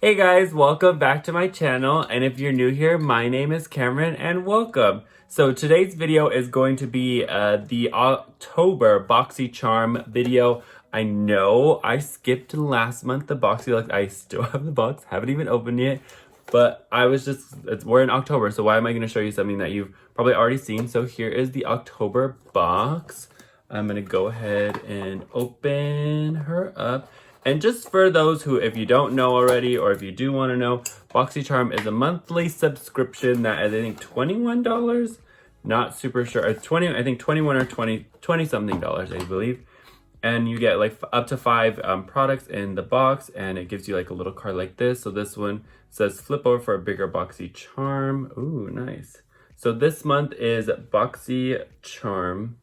Hey guys, welcome back to my channel, and if you're new here, my name is Cameron and welcome. So today's video is going to be the October Boxycharm video. I know I skipped last month the box. Like, I still have the box, haven't even opened it, but we're in October, so why am I going to show you something that you've probably already seen? So here is the October box. I'm going to go ahead and open her up. And just for those who, if you don't know already, or if you do want to know, Boxycharm is a monthly subscription that is, I think, $21. Not super sure. It's 20, I think 21 or 20 something dollars, I believe. And you get like up to 5 products in the box, and it gives you like a little card like this. So this one says flip over for a bigger Boxycharm. Ooh, nice. So this month is Boxycharm.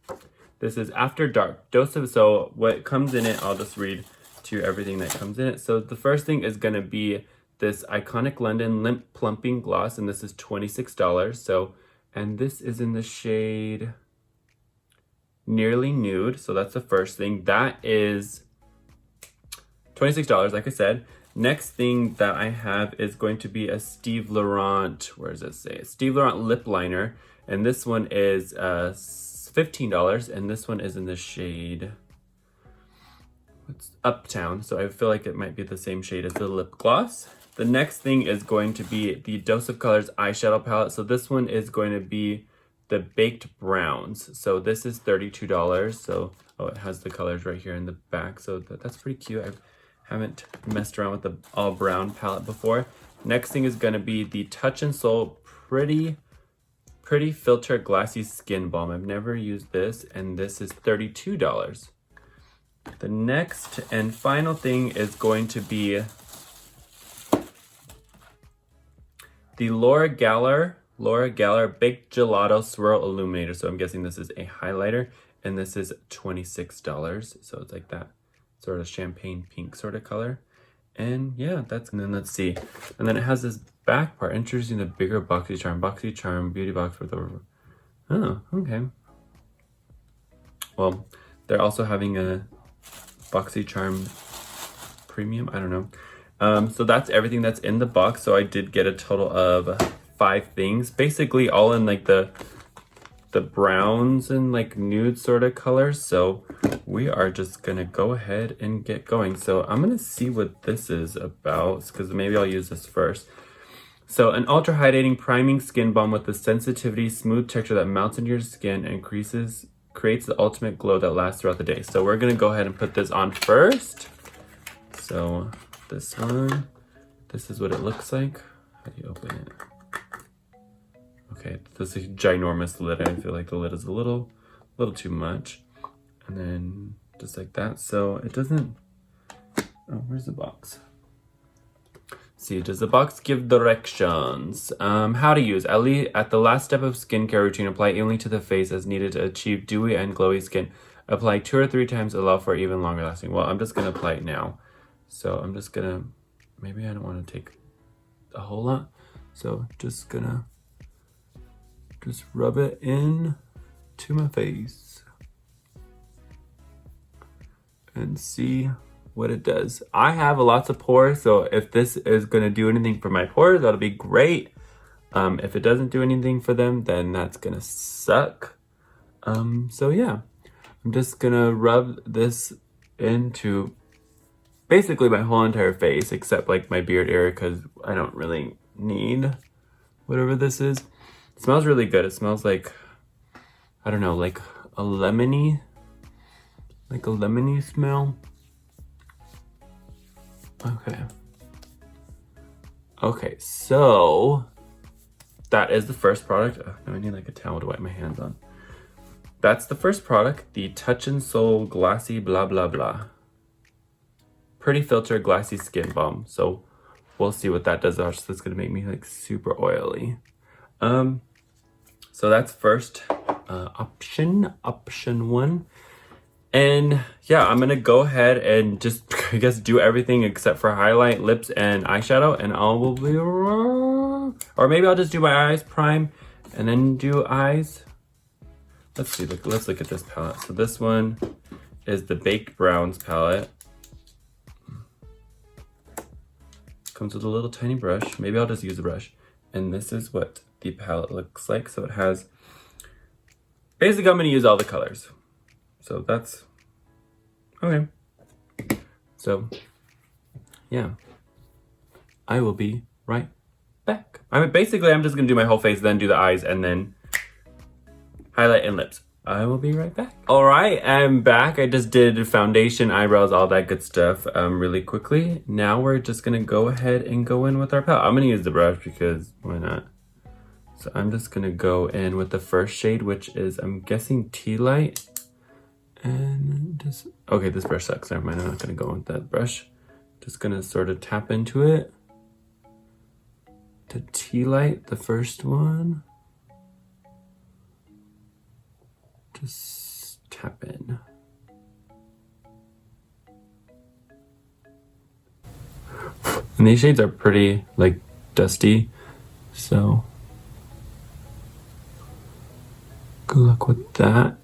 This is After Dark. So what comes in it, I'll just read to everything that comes in it. So the first thing is going to be this Iconic London Limp Plumping Gloss, and this is $26. So, and this is in the shade Nearly Nude. So that's the first thing. That is $26, like I said. Next thing that I have is going to be a Steve Laurent, where does it say? Steve Laurent Lip Liner, and this one is $15, and this one is in the shade Uptown, so I feel like it might be the same shade as the lip gloss. The next thing is going to be the Dose of Colors eyeshadow palette. So this one is going to be the Baked Browns. So this is $32. So, oh, it has the colors right here in the back. So that's pretty cute. I haven't messed around with the all brown palette before. Next thing is going to be the Touch and Soul Pretty Filter Glassy Skin Balm. I've never used this, and this is $32. The next and final thing is going to be the Laura Geller Baked Gelato Swirl Illuminator. So I'm guessing this is a highlighter, and this is $26. So it's like that sort of champagne pink sort of color. And yeah, and then let's see. And then it has this back part, introducing the bigger Boxycharm beauty box with a, oh, okay. Well, they're also having a Boxycharm Premium, I don't know. So that's everything that's in the box. So I did get a total of 5 things, basically all in like the browns and like nude sort of colors. So we are just gonna go ahead and get going. So I'm gonna see what this is about, because maybe I'll use this first. So an ultra hydrating priming skin balm with the sensitivity, smooth texture that melts into your skin and creates the ultimate glow that lasts throughout the day. So we're gonna go ahead and put this on first. So this one, this is what it looks like. How do you open it? Okay, this is a ginormous lid. I feel like the lid is a little too much. And then just like that. So it doesn't, oh, where's the box? See, does the box give directions? How to use. At the last step of skincare routine, apply evenly to the face as needed to achieve dewy and glowy skin. Apply 2 or 3 times, allow for even longer lasting. Well, I'm just gonna apply it now. So I'm just gonna, maybe I don't wanna take a whole lot. So just gonna rub it in to my face and see what it does. I have lots of pores, so if this is going to do anything for my pores, that'll be great. If it doesn't do anything for them, then that's going to suck. So yeah, I'm just going to rub this into basically my whole entire face, except like my beard area, because I don't really need whatever this is. It smells really good. It smells like, I don't know, like a lemony smell. Okay, so that is the first product. Oh, now I need like a towel to wipe my hands on. That's the first product, the Touch and Soul Glassy blah blah blah. Pretty Filter Glassy Skin Balm. So we'll see what that does. It's gonna make me like super oily. So that's first option 1. And yeah, I'm gonna go ahead and just, I guess, do everything except for highlight, lips, and eyeshadow, and I will be, or maybe I'll just do my eyes, prime, and then do eyes. Let's see, let's look at this palette. So this one is the Baked Browns palette. comes with a little tiny brush. Maybe I'll just use a brush. And this is what the palette looks like. So it has, basically I'm gonna use all the colors. So that's, okay. So, yeah. I will be right back. I'm just gonna do my whole face, then do the eyes, and then highlight and lips. I will be right back. All right, I'm back. I just did foundation, eyebrows, all that good stuff really quickly. Now we're just gonna go ahead and go in with our palette. I'm gonna use the brush because why not? So I'm just gonna go in with the first shade, which is, I'm guessing Tea Light. And just, okay, this brush sucks. Never mind, I'm not gonna go with that brush. Just gonna sort of tap into it. To Tea Light, the first one. Just tap in. And these shades are pretty like dusty, so good luck with that.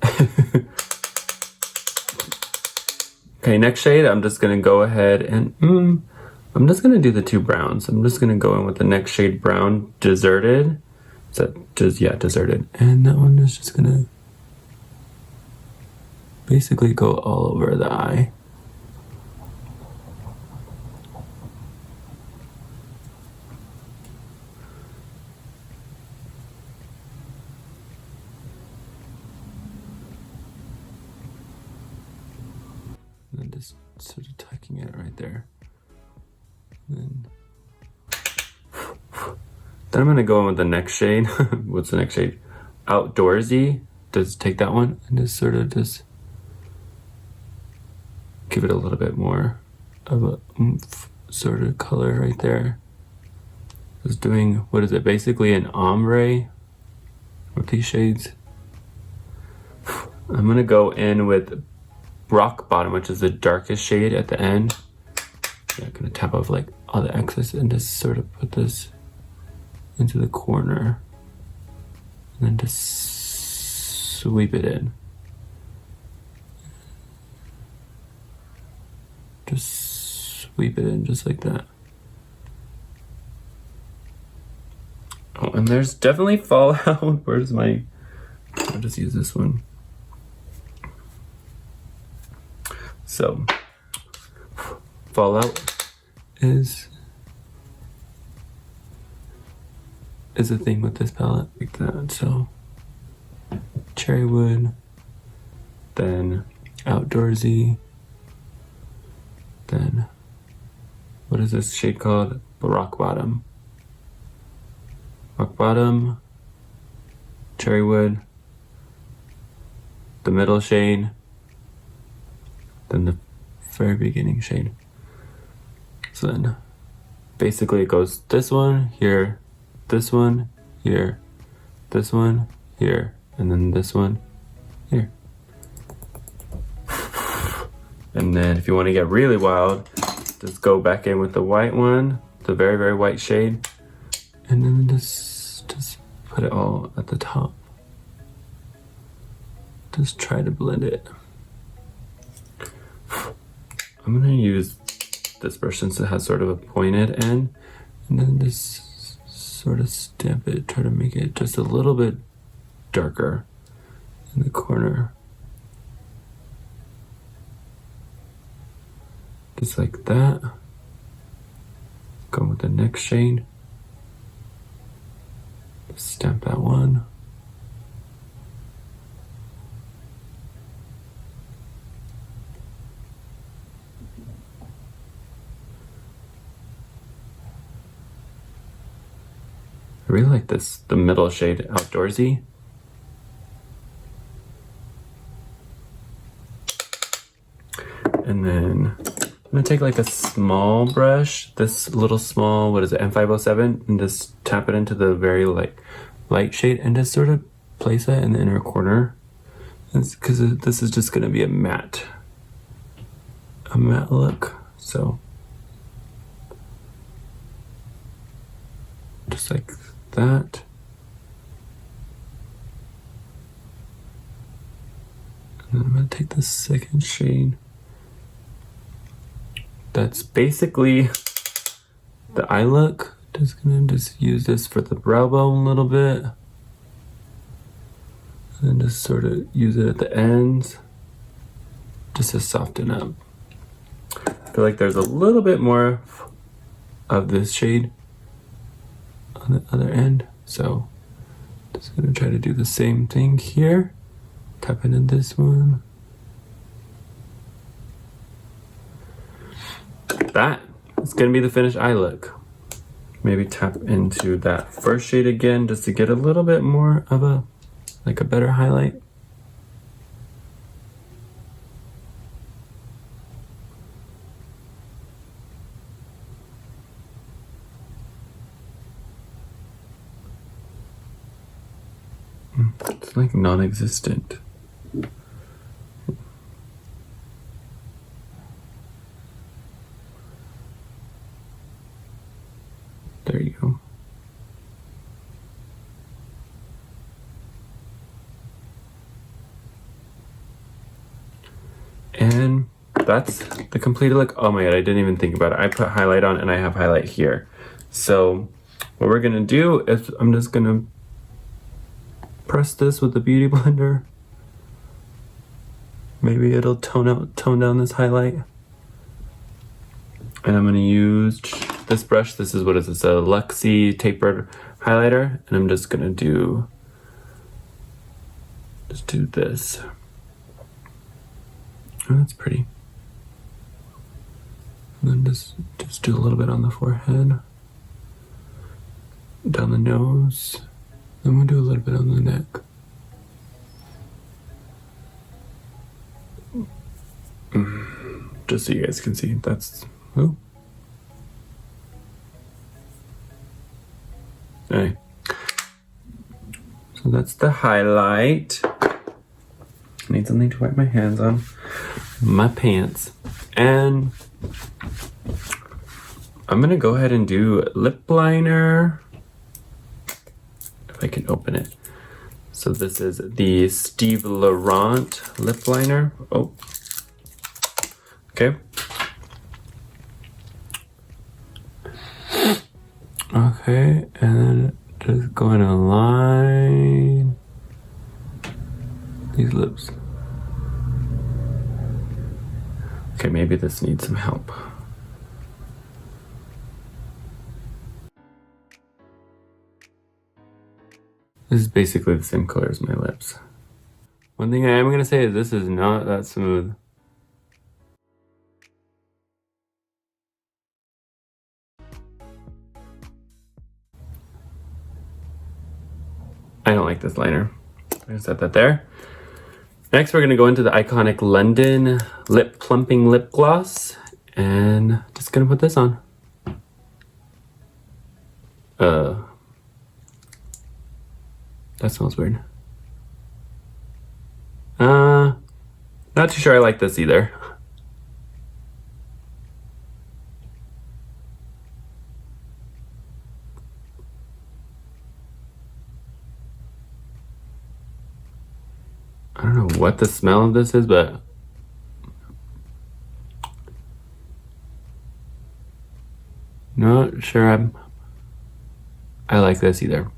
Okay, next shade, I'm just gonna go ahead and I'm just gonna do the two browns. I'm just gonna go in with the next shade, brown, Deserted. Is that just, yeah, Deserted. And that one is just gonna basically go all over the eye. And then just sort of tucking it right there. Then I'm gonna go in with the next shade. What's the next shade? Outdoorsy. Just take that one and just sort of just give it a little bit more of a oomph sort of color right there. Just doing, what is it? Basically an ombre with these shades. I'm gonna go in with Rock Bottom, which is the darkest shade at the end. Yeah, I'm gonna tap off like all the excess and just sort of put this into the corner. And then just sweep it in. Just sweep it in just like that. Oh, and there's definitely fallout. Where's my, I'll just use this one. So, fallout is a thing with this palette, like that. So, Cherry Wood, then Outdoorsy, then, what is this shade called? Rock Bottom. Rock Bottom, Cherry Wood, the middle shade, then the very beginning shade. So then, basically it goes this one, here, this one, here, this one, here, and then this one, here. And then if you want to get really wild, just go back in with the white one, the very, very white shade, and then just put it all at the top. Just try to blend it. I'm gonna use this brush since it has sort of a pointed end, and then just sort of stamp it, try to make it just a little bit darker in the corner. Just like that. Go with the next shade. Stamp that one. I really like this, the middle shade, Outdoorsy. And then I'm gonna take like a small brush, this little small, what is it, M507, and just tap it into the very light shade and just sort of place that in the inner corner. Because this is just gonna be a matte look. So just like that. And then I'm gonna take the second shade. That's basically the eye look. Just gonna use this for the brow bone a little bit. And then just sort of use it at the ends, just to soften up. I feel like there's a little bit more of this shade on the other end. So just gonna try to do the same thing here. Tap into this one. That is gonna be the finished eye look. Maybe tap into that first shade again just to get a little bit more of a, like a better highlight. It's like non-existent. There you go. And that's the completed look. Oh my god, I didn't even think about it. I put highlight on and I have highlight here. So what we're gonna do is I'm just gonna press this with the beauty blender. Maybe it'll tone down this highlight. And I'm gonna use this brush. This is, what is this, a Luxie tapered highlighter. And I'm just gonna do this. Oh, that's pretty. And then just do a little bit on the forehead, down the nose. Then we'll do a little bit on the neck. Just so you guys can see, that's, oh. Alright. So that's the highlight. I need something to wipe my hands on. My pants. And I'm gonna go ahead and do lip liner. If I can open it. So this is the Steve Laurent lip liner. Oh. Okay. Okay, and then just going to line these lips. Okay, maybe this needs some help. This is basically the same color as my lips. One thing I am going to say is this is not that smooth. I don't like this liner. I'm gonna set that there. Next, we're gonna go into the iconic London Lip Plumping Lip Gloss, and just gonna put this on. That smells weird. Not too sure I like this either. I don't know what the smell of this is, but not sure I like this either.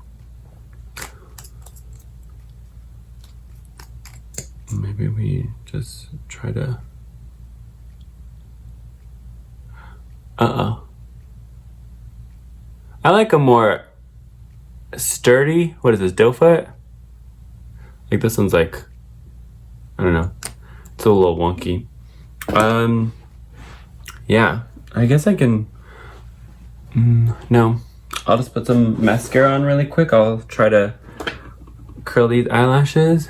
Maybe we just try to... I like a more sturdy, what is this, doe foot? Like this one's like, I don't know, it's a little wonky. Yeah, I guess I can, no, I'll just put some mascara on really quick. I'll try to curl these eyelashes.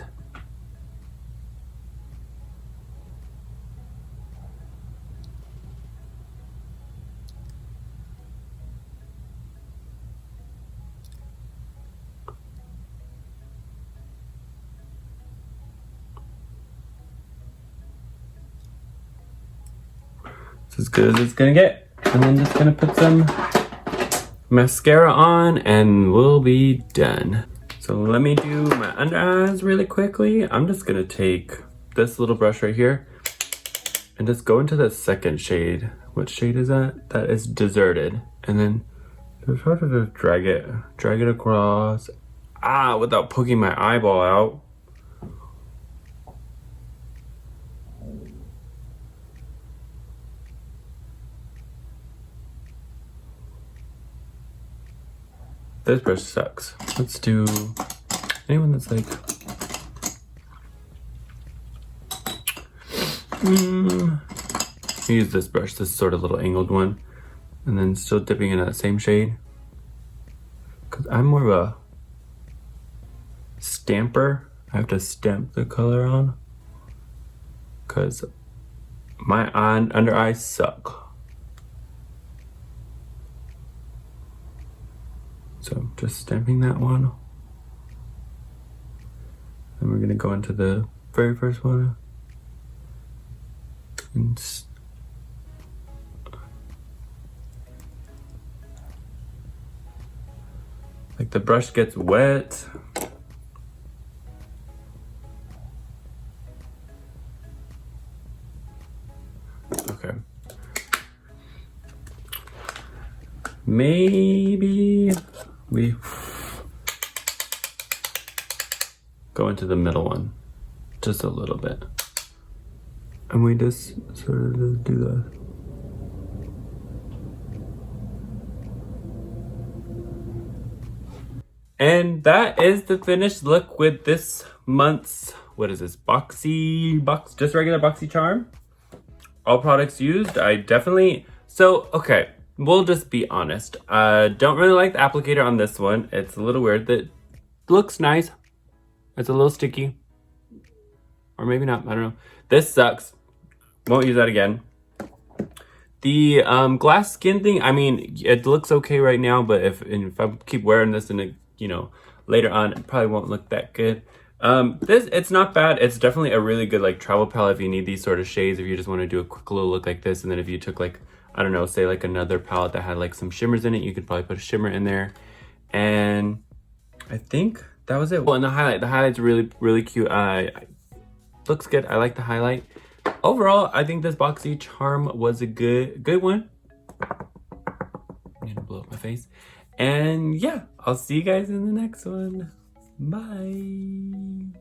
It's as good as it's gonna get. And then just gonna put some mascara on and we'll be done. So let me do my under eyes really quickly. I'm just gonna take this little brush right here and just go into the second shade. What shade is that? That is Deserted. And then just sort of just drag it across. Without poking my eyeball out. This brush sucks. Let's do anyone that's like use this brush, this sort of little angled one, and then still dipping in that same shade. Cause I'm more of a stamper. I have to stamp the color on. Cause my under eyes suck. So just stamping that one. Then we're gonna go into the very first one. And like the brush gets wet. Okay. Maybe we go into the middle one just a little bit. And we just sort of just do that. And that is the finished look with this month's, what is this, just regular Boxycharm. All products used, okay, we'll just be honest. Don't really like the applicator on this one. It's a little weird. That looks nice. It's a little sticky. Or maybe not, I don't know. This sucks. Won't use that again. The glass skin thing, I mean, it looks okay right now, but if I keep wearing this and it, you know, later on, it probably won't look that good. It's not bad. It's definitely a really good like travel palette if you need these sort of shades, if you just want to do a quick little look like this. And then if you took like, I don't know, say like another palette that had like some shimmers in it, you could probably put a shimmer in there. And I think that was it. Well, and the highlight's really, really cute. Looks good. I like the highlight. Overall, I think this Boxycharm was a good one. I'm gonna blow up my face. And yeah, I'll see you guys in the next one. Bye.